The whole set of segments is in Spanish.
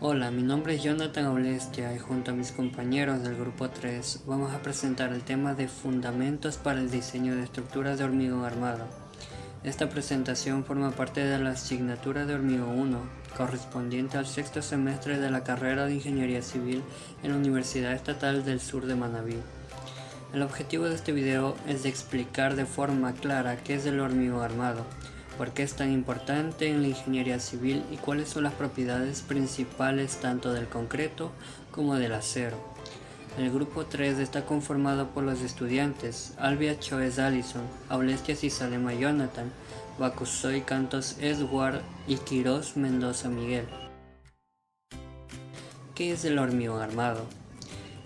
Hola, mi nombre es Jonathan Aulestia y junto a mis compañeros del grupo 3 vamos a presentar el tema de fundamentos para el diseño de estructuras de hormigón armado. Esta presentación forma parte de la asignatura de hormigón 1, correspondiente al sexto semestre de la carrera de Ingeniería Civil en la Universidad Estatal del Sur de Manabí. El objetivo de este video es de explicar de forma clara qué es el hormigón armado, por qué es tan importante en la ingeniería civil y cuáles son las propiedades principales tanto del concreto como del acero. El grupo 3 está conformado por los estudiantes Albia Choes Allison, Aulestia Cisalema Jonathan, Bacusoy Cantos Edward y Quirós Mendoza Miguel. ¿Qué es el hormigón armado?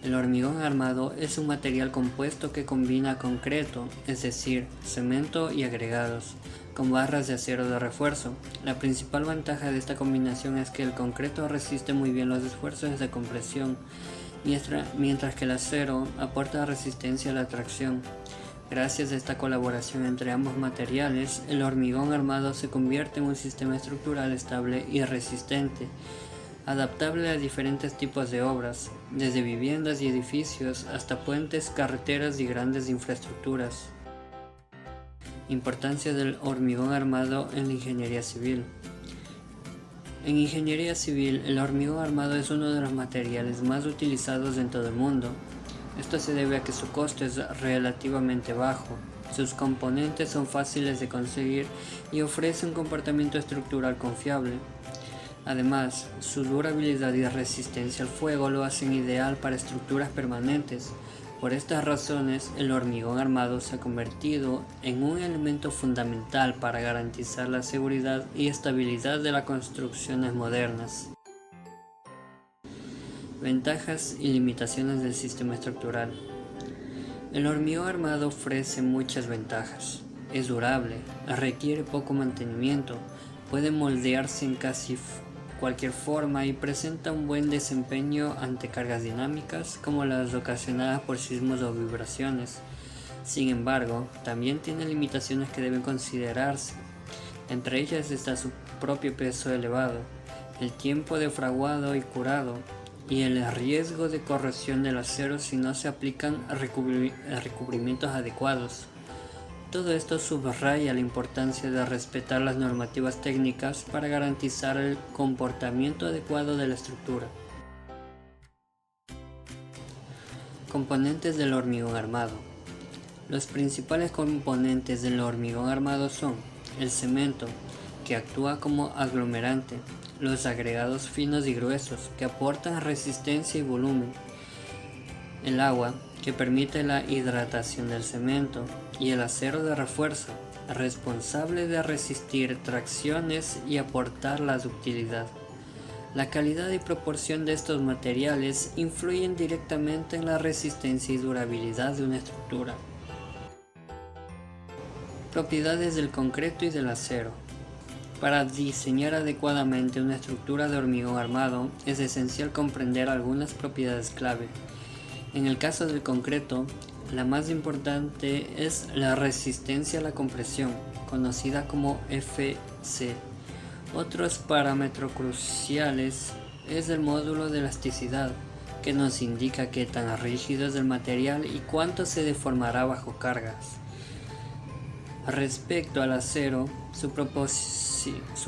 El hormigón armado es un material compuesto que combina concreto, es decir, cemento y agregados, con barras de acero de refuerzo. La principal ventaja de esta combinación es que el concreto resiste muy bien los esfuerzos de compresión, mientras que el acero aporta resistencia a la tracción. Gracias a esta colaboración entre ambos materiales, el hormigón armado se convierte en un sistema estructural estable y resistente, adaptable a diferentes tipos de obras, desde viviendas y edificios hasta puentes, carreteras y grandes infraestructuras. Importancia del hormigón armado en la ingeniería civil. En ingeniería civil, el hormigón armado es uno de los materiales más utilizados en todo el mundo. Esto se debe a que su costo es relativamente bajo, sus componentes son fáciles de conseguir y ofrece un comportamiento estructural confiable. Además, su durabilidad y resistencia al fuego lo hacen ideal para estructuras permanentes. Por estas razones, el hormigón armado se ha convertido en un elemento fundamental para garantizar la seguridad y estabilidad de las construcciones modernas. Ventajas y limitaciones del sistema estructural. El hormigón armado ofrece muchas ventajas. Es durable, requiere poco mantenimiento, puede moldearse en casi cualquier forma y presenta un buen desempeño ante cargas dinámicas como las ocasionadas por sismos o vibraciones. Sin embargo, también tiene limitaciones que deben considerarse. Entre ellas está su propio peso elevado, el tiempo de fraguado y curado, y el riesgo de corrosión del acero si no se aplican recubrimientos adecuados. Todo esto subraya la importancia de respetar las normativas técnicas para garantizar el comportamiento adecuado de la estructura. Componentes del hormigón armado. Los principales componentes del hormigón armado son el cemento, que actúa como aglomerante, los agregados finos y gruesos, que aportan resistencia y volumen, el agua, que permite la hidratación del cemento, y el acero de refuerzo, responsable de resistir tracciones y aportar la ductilidad. La calidad y proporción de estos materiales influyen directamente en la resistencia y durabilidad de una estructura. Propiedades del concreto y del acero. Para diseñar adecuadamente una estructura de hormigón armado es esencial comprender algunas propiedades clave. En el caso del concreto, la más importante es la resistencia a la compresión, conocida como FC. Otros parámetros cruciales es el módulo de elasticidad, que nos indica qué tan rígido es el material y cuánto se deformará bajo cargas. Respecto al acero, su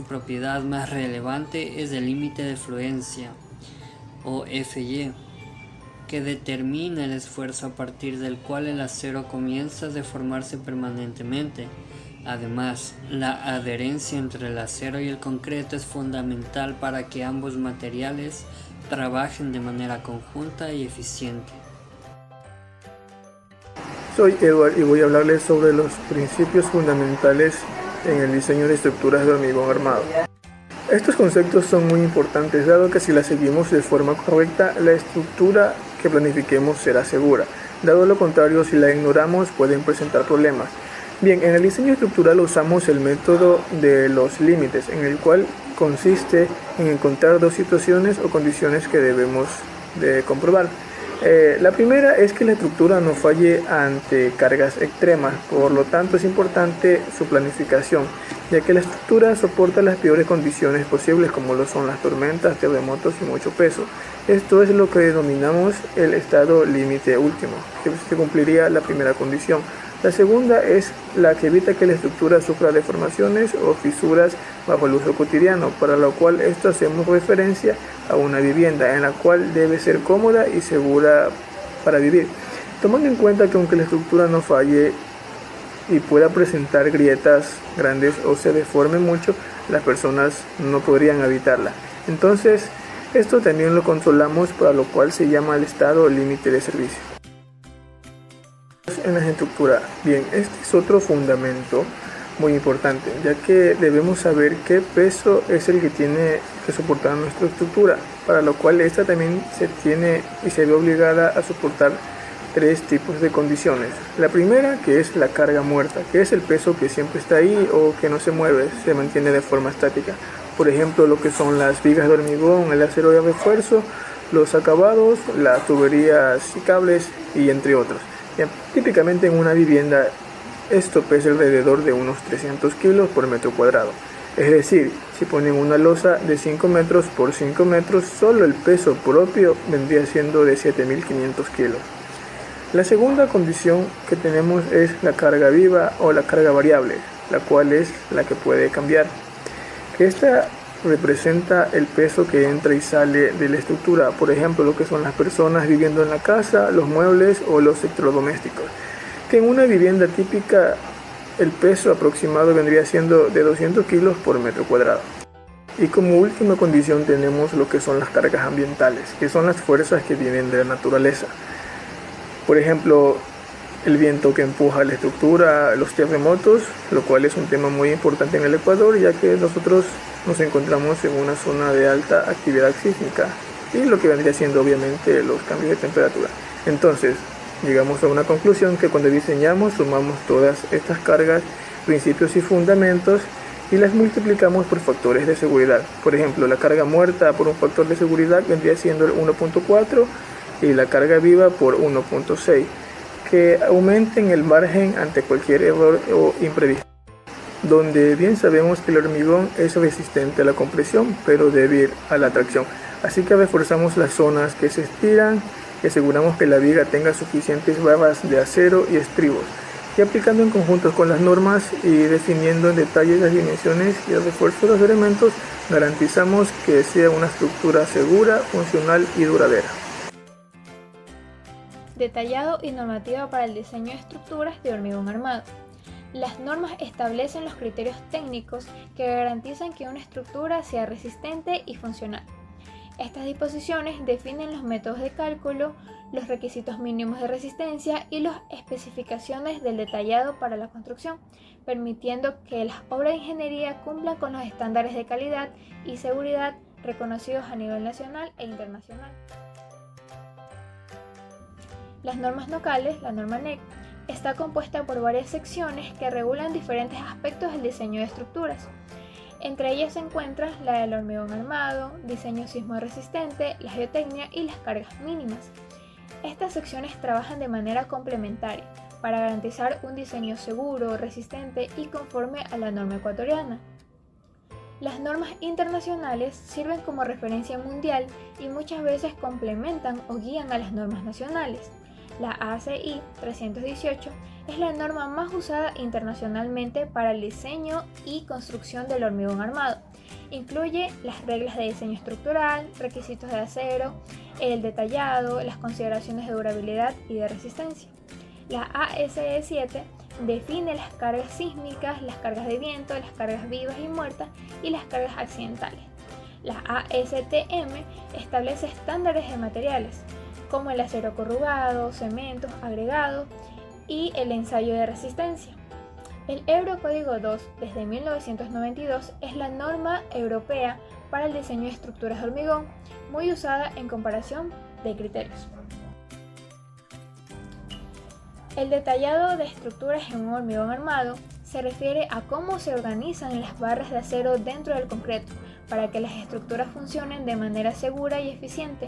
propiedad más relevante es el límite de fluencia, o FY, que determina el esfuerzo a partir del cual el acero comienza a deformarse permanentemente. Además, la adherencia entre el acero y el concreto es fundamental para que ambos materiales trabajen de manera conjunta y eficiente. Soy Edward y voy a hablarles sobre los principios fundamentales en el diseño de estructuras de hormigón armado. Estos conceptos son muy importantes, dado que si las seguimos de forma correcta, la estructura que planifiquemos será segura. Dado lo contrario, si la ignoramos, pueden presentar problemas. Bien, en el diseño estructural usamos el método de los límites, en el cual consiste en encontrar dos situaciones o condiciones que debemos de comprobar. La primera es que la estructura no falle ante cargas extremas, por lo tanto es importante su planificación. ya que la estructura soporta las peores condiciones posibles, como lo son las tormentas, terremotos y mucho peso. Esto es lo que denominamos el estado límite último, que se cumpliría la primera condición. La segunda es la que evita que la estructura sufra deformaciones o fisuras bajo el uso cotidiano, para lo cual esto hacemos referencia a una vivienda en la cual debe ser cómoda y segura para vivir, tomando en cuenta que aunque la estructura no falle y pueda presentar grietas grandes o se deforme mucho, las personas no podrían habitarla. Entonces, esto también lo controlamos, para lo cual se llama el estado límite de servicio. En la estructura, bien, este es otro fundamento muy importante, ya que debemos saber qué peso es el que tiene que soportar nuestra estructura, para lo cual esta también se tiene y se ve obligada a soportar tres tipos de condiciones. La primera, que es la carga muerta, que es el peso que siempre está ahí o que no se mueve, se mantiene de forma estática. Por ejemplo, lo que son las vigas de hormigón, el acero de refuerzo, los acabados, las tuberías y cables, y entre otros. Bien, típicamente en una vivienda esto pesa alrededor de unos 300 kilos por metro cuadrado. Es decir, si ponen una losa de 5 metros por 5 metros, solo el peso propio vendría siendo de 7.500 kilos. La segunda condición que tenemos es la carga viva o la carga variable, la cual es la que puede cambiar. Esta representa el peso que entra y sale de la estructura, por ejemplo, lo que son las personas viviendo en la casa, los muebles o los electrodomésticos, que en una vivienda típica el peso aproximado vendría siendo de 200 kilos por metro cuadrado. Y como última condición tenemos lo que son las cargas ambientales, que son las fuerzas que vienen de la naturaleza. Por ejemplo, el viento que empuja la estructura, los terremotos, lo cual es un tema muy importante en el Ecuador, ya que nosotros nos encontramos en una zona de alta actividad sísmica, y lo que vendría siendo obviamente los cambios de temperatura. Entonces, llegamos a una conclusión que cuando diseñamos sumamos todas estas cargas, principios y fundamentos y las multiplicamos por factores de seguridad. Por ejemplo, la carga muerta por un factor de seguridad vendría siendo el 1.4 y la carga viva por 1.6, que aumenten el margen ante cualquier error o imprevisto. Donde bien sabemos que el hormigón es resistente a la compresión, pero débil a la tracción. Así que reforzamos las zonas que se estiran y aseguramos que la viga tenga suficientes barras de acero y estribos. Y aplicando en conjunto con las normas y definiendo en detalle las dimensiones y el refuerzo de los elementos, garantizamos que sea una estructura segura, funcional y duradera. Detallado y normativo para el diseño de estructuras de hormigón armado. Las normas establecen los criterios técnicos que garantizan que una estructura sea resistente y funcional. Estas disposiciones definen los métodos de cálculo, los requisitos mínimos de resistencia y las especificaciones del detallado para la construcción, permitiendo que las obras de ingeniería cumplan con los estándares de calidad y seguridad reconocidos a nivel nacional e internacional. Las normas locales, la norma NEC, está compuesta por varias secciones que regulan diferentes aspectos del diseño de estructuras. Entre ellas se encuentra la del hormigón armado, diseño sismo resistente, la geotecnia y las cargas mínimas. Estas secciones trabajan de manera complementaria para garantizar un diseño seguro, resistente y conforme a la norma ecuatoriana. Las normas internacionales sirven como referencia mundial y muchas veces complementan o guían a las normas nacionales. La ACI 318 es la norma más usada internacionalmente para el diseño y construcción del hormigón armado. Incluye las reglas de diseño estructural, requisitos de acero, el detallado, las consideraciones de durabilidad y de resistencia. La ASE 7 define las cargas sísmicas, las cargas de viento, las cargas vivas y muertas y las cargas accidentales. La ASTM establece estándares de materiales, como el acero corrugado, cementos, agregados y el ensayo de resistencia. El Eurocódigo 2 desde 1992 es la norma europea para el diseño de estructuras de hormigón, muy usada en comparación de criterios. El detallado de estructuras en un hormigón armado se refiere a cómo se organizan las barras de acero dentro del concreto para que las estructuras funcionen de manera segura y eficiente.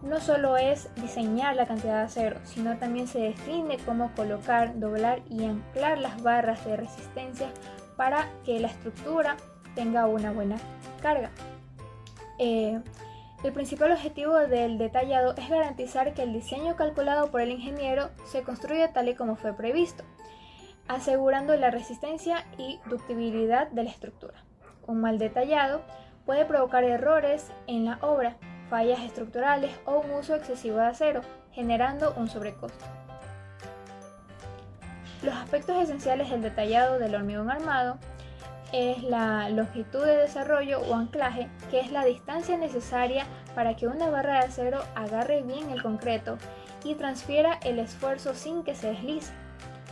No solo es diseñar la cantidad de acero, sino también se define cómo colocar, doblar y anclar las barras de resistencia para que la estructura tenga una buena carga. El principal objetivo del detallado es garantizar que el diseño calculado por el ingeniero se construya tal y como fue previsto, asegurando la resistencia y ductibilidad de la estructura. Un mal detallado puede provocar errores en la obra, fallas estructurales o un uso excesivo de acero, generando un sobrecosto. Los aspectos esenciales del detallado del hormigón armado es la longitud de desarrollo o anclaje, que es la distancia necesaria para que una barra de acero agarre bien el concreto y transfiera el esfuerzo sin que se deslice.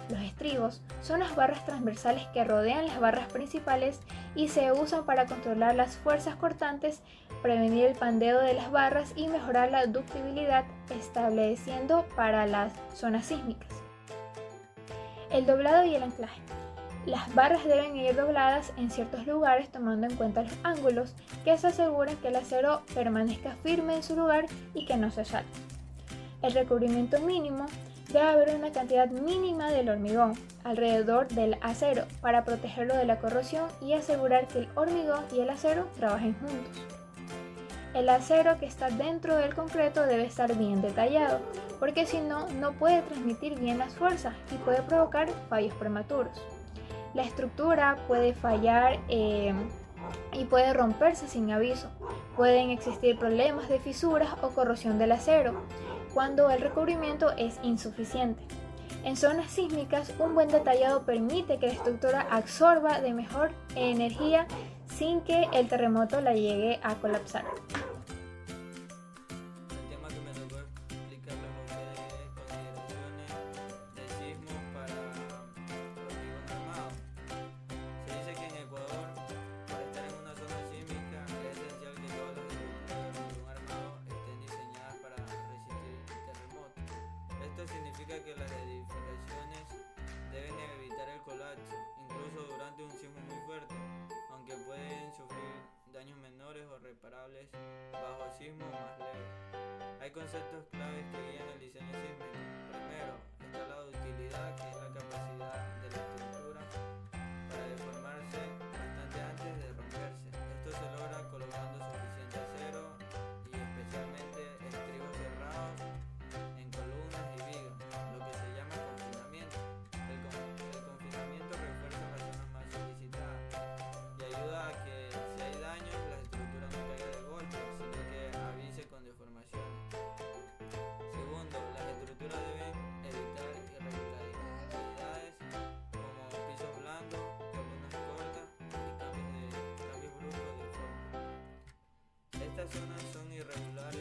Los estribos son las barras transversales que rodean las barras principales y se usan para controlar las fuerzas cortantes, prevenir el pandeo de las barras y mejorar la ductibilidad, estableciendo para las zonas sísmicas. El doblado y el anclaje. Las barras deben ir dobladas en ciertos lugares tomando en cuenta los ángulos que se aseguren que el acero permanezca firme en su lugar y que no se salte. El recubrimiento mínimo. Debe haber una cantidad mínima del hormigón alrededor del acero para protegerlo de la corrosión y asegurar que el hormigón y el acero trabajen juntos. El acero que está dentro del concreto debe estar bien detallado, porque si no, no puede transmitir bien las fuerzas y puede provocar fallos prematuros. La estructura puede fallar y puede romperse sin aviso. Pueden existir problemas de fisuras o corrosión del acero cuando el recubrimiento es insuficiente. En zonas sísmicas, un buen detallado permite que la estructura absorba de mejor energía sin que el terremoto la llegue a colapsar. El tema que me tocó explicarles a ustedes es consideraciones de sismos para hormigón armado. Se dice que en Ecuador, para estar en una zona sísmica, es esencial que todas las estructuras de hormigón armado estén diseñadas para resistir terremotos. Esto significa que las edificaciones deben evitar el colapso, incluso durante un sismo muy fuerte, aunque pueden sufrir daños menores o reparables bajo sismos más leves. Hay conceptos claves que guían el diseño sísmico. Primero, está la ductilidad, que es la capacidad de la estructura para deformarse bastante antes de romperse. Esto se logra colocando suficiente acero y especialmente estribos cerrados en columnas y vigas, lo que se llama confinamiento. El confinamiento refuerza las zonas más solicitadas y ayuda a que si hay daños la estructura no caiga de golpe, sino que avise con deformaciones. Segundo, las estructuras deben evitar irregularidades como pisos blandos, columnas cortas y cambios bruscos de forma. Estas zonas son irregulares